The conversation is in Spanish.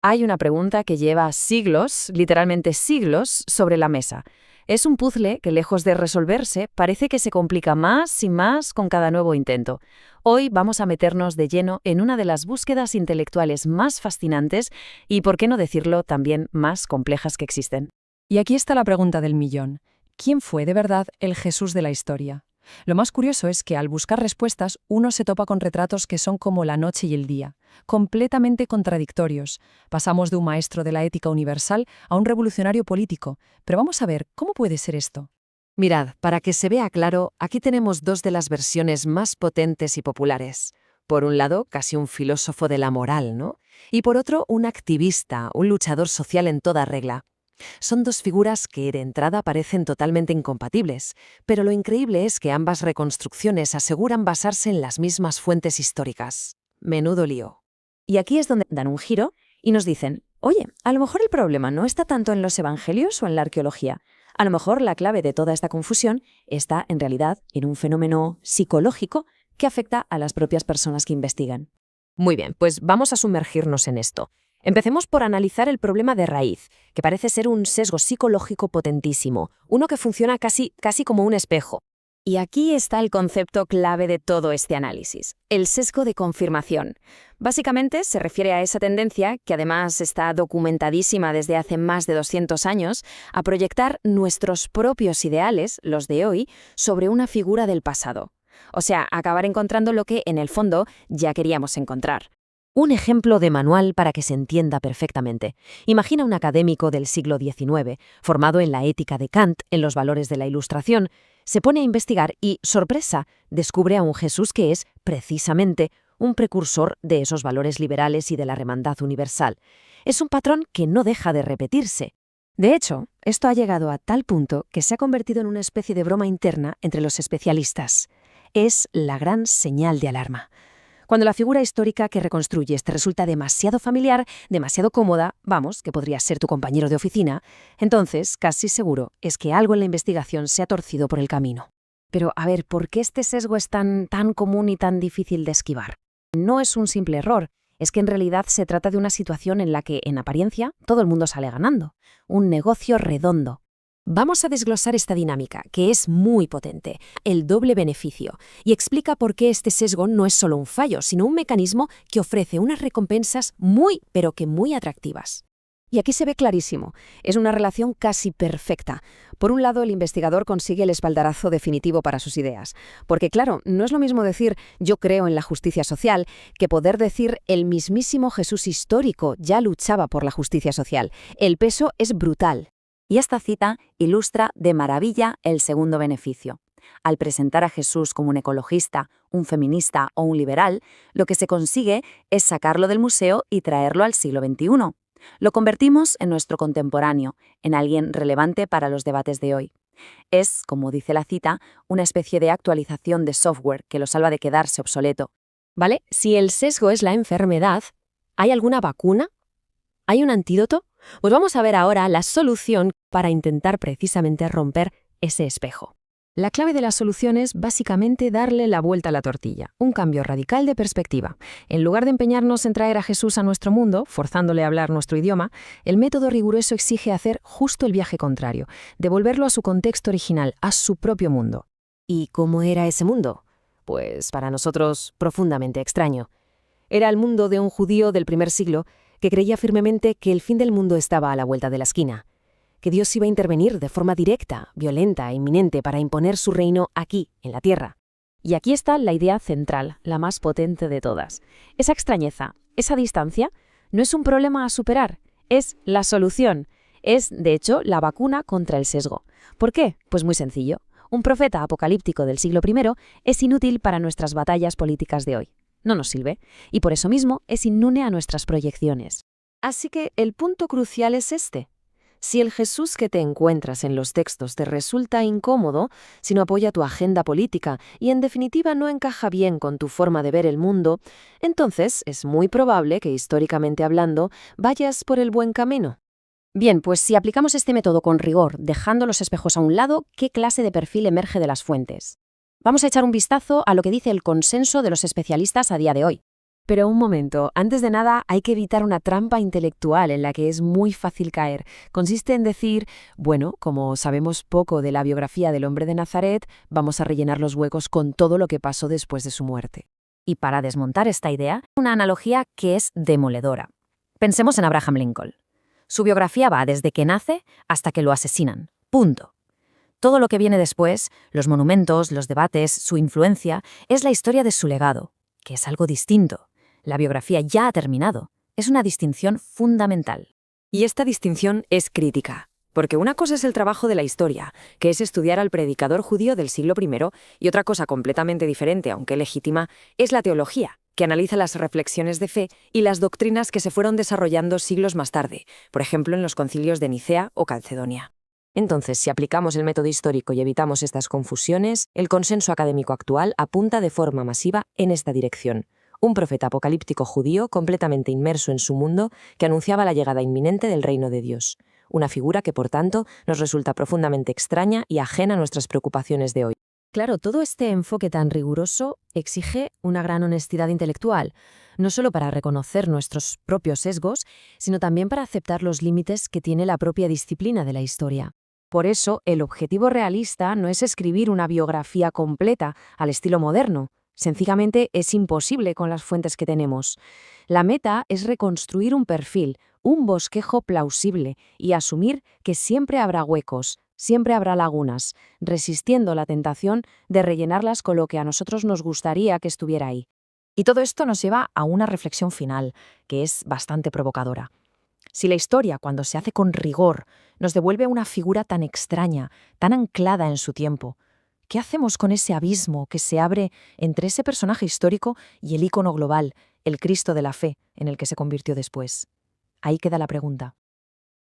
Hay una pregunta que lleva siglos, literalmente siglos, sobre la mesa. Es un puzzle que, lejos de resolverse, parece que se complica más y más con cada nuevo intento. Hoy vamos a meternos de lleno en una de las búsquedas intelectuales más fascinantes y, por qué no decirlo, también más complejas que existen. Y aquí está la pregunta del millón. ¿Quién fue de verdad el Jesús de la historia? Lo más curioso es que al buscar respuestas uno se topa con retratos que son como la noche y el día, completamente contradictorios. Pasamos de un maestro de la ética universal a un revolucionario político. Pero vamos a ver, ¿cómo puede ser esto? Mirad, para que se vea claro, aquí tenemos dos de las versiones más potentes y populares. Por un lado, casi un filósofo de la moral, ¿no? Y por otro, un activista, un luchador social en toda regla. Son dos figuras que de entrada parecen totalmente incompatibles, pero lo increíble es que ambas reconstrucciones aseguran basarse en las mismas fuentes históricas. Menudo lío. Y aquí es donde dan un giro y nos dicen, oye, a lo mejor el problema no está tanto en los evangelios o en la arqueología. A lo mejor la clave de toda esta confusión está en realidad en un fenómeno psicológico que afecta a las propias personas que investigan. Muy bien, pues vamos a sumergirnos en esto. Empecemos por analizar el problema de raíz, que parece ser un sesgo psicológico potentísimo, uno que funciona casi como un espejo. Y aquí está el concepto clave de todo este análisis, el sesgo de confirmación. Básicamente se refiere a esa tendencia, que además está documentadísima desde hace más de 200 años, a proyectar nuestros propios ideales, los de hoy, sobre una figura del pasado. O sea, acabar encontrando lo que, en el fondo, ya queríamos encontrar. Un ejemplo de manual para que se entienda perfectamente. Imagina un académico del siglo XIX, formado en la ética de Kant, en los valores de la Ilustración, se pone a investigar y, sorpresa, descubre a un Jesús que es, precisamente, un precursor de esos valores liberales y de la hermandad universal. Es un patrón que no deja de repetirse. De hecho, esto ha llegado a tal punto que se ha convertido en una especie de broma interna entre los especialistas. Es la gran señal de alarma. Cuando la figura histórica que reconstruyes te resulta demasiado familiar, demasiado cómoda, vamos, que podría ser tu compañero de oficina, entonces, casi seguro, es que algo en la investigación se ha torcido por el camino. Pero, a ver, ¿por qué este sesgo es tan común y tan difícil de esquivar? No es un simple error, es que en realidad se trata de una situación en la que, en apariencia, todo el mundo sale ganando. Un negocio redondo. Vamos a desglosar esta dinámica, que es muy potente, el doble beneficio, y explica por qué este sesgo no es solo un fallo, sino un mecanismo que ofrece unas recompensas muy, pero que muy atractivas. Y aquí se ve clarísimo, es una relación casi perfecta. Por un lado, el investigador consigue el espaldarazo definitivo para sus ideas. Porque claro, no es lo mismo decir yo creo en la justicia social que poder decir el mismísimo Jesús histórico ya luchaba por la justicia social. El peso es brutal. Y esta cita ilustra de maravilla el segundo beneficio. Al presentar a Jesús como un ecologista, un feminista o un liberal, lo que se consigue es sacarlo del museo y traerlo al siglo XXI. Lo convertimos en nuestro contemporáneo, en alguien relevante para los debates de hoy. Es, como dice la cita, una especie de actualización de software que lo salva de quedarse obsoleto. ¿Vale? Si el sesgo es la enfermedad, ¿hay alguna vacuna? ¿Hay un antídoto? Pues vamos a ver ahora la solución para intentar precisamente romper ese espejo. La clave de la solución es básicamente darle la vuelta a la tortilla, un cambio radical de perspectiva. En lugar de empeñarnos en traer a Jesús a nuestro mundo, forzándole a hablar nuestro idioma, el método riguroso exige hacer justo el viaje contrario, devolverlo a su contexto original, a su propio mundo. ¿Y cómo era ese mundo? Pues para nosotros profundamente extraño. Era el mundo de un judío del primer siglo que creía firmemente que el fin del mundo estaba a la vuelta de la esquina, que Dios iba a intervenir de forma directa, violenta e inminente para imponer su reino aquí, en la tierra. Y aquí está la idea central, la más potente de todas. Esa extrañeza, esa distancia, no es un problema a superar, es la solución. Es, de hecho, la vacuna contra el sesgo. ¿Por qué? Pues muy sencillo. Un profeta apocalíptico del siglo I es inútil para nuestras batallas políticas de hoy. No nos sirve, y por eso mismo es inmune a nuestras proyecciones. Así que el punto crucial es este. Si el Jesús que te encuentras en los textos te resulta incómodo, si no apoya tu agenda política y en definitiva no encaja bien con tu forma de ver el mundo, entonces es muy probable que, históricamente hablando, vayas por el buen camino. Bien, pues si aplicamos este método con rigor, dejando los espejos a un lado, ¿qué clase de perfil emerge de las fuentes? Vamos a echar un vistazo a lo que dice el consenso de los especialistas a día de hoy. Pero un momento, antes de nada hay que evitar una trampa intelectual en la que es muy fácil caer. Consiste en decir, bueno, como sabemos poco de la biografía del hombre de Nazaret, vamos a rellenar los huecos con todo lo que pasó después de su muerte. Y para desmontar esta idea, una analogía que es demoledora. Pensemos en Abraham Lincoln. Su biografía va desde que nace hasta que lo asesinan. Punto. Todo lo que viene después, los monumentos, los debates, su influencia, es la historia de su legado, que es algo distinto. La biografía ya ha terminado. Es una distinción fundamental. Y esta distinción es crítica, porque una cosa es el trabajo de la historia, que es estudiar al predicador judío del siglo I, y otra cosa completamente diferente, aunque legítima, es la teología, que analiza las reflexiones de fe y las doctrinas que se fueron desarrollando siglos más tarde, por ejemplo en los concilios de Nicea o Calcedonia. Entonces, si aplicamos el método histórico y evitamos estas confusiones, el consenso académico actual apunta de forma masiva en esta dirección. Un profeta apocalíptico judío completamente inmerso en su mundo que anunciaba la llegada inminente del reino de Dios. Una figura que, por tanto, nos resulta profundamente extraña y ajena a nuestras preocupaciones de hoy. Claro, todo este enfoque tan riguroso exige una gran honestidad intelectual, no solo para reconocer nuestros propios sesgos, sino también para aceptar los límites que tiene la propia disciplina de la historia. Por eso, el objetivo realista no es escribir una biografía completa al estilo moderno. Sencillamente es imposible con las fuentes que tenemos. La meta es reconstruir un perfil, un bosquejo plausible y asumir que siempre habrá huecos, siempre habrá lagunas, resistiendo la tentación de rellenarlas con lo que a nosotros nos gustaría que estuviera ahí. Y todo esto nos lleva a una reflexión final, que es bastante provocadora. Si la historia, cuando se hace con rigor, nos devuelve una figura tan extraña, tan anclada en su tiempo, ¿qué hacemos con ese abismo que se abre entre ese personaje histórico y el ícono global, el Cristo de la fe, en el que se convirtió después? Ahí queda la pregunta.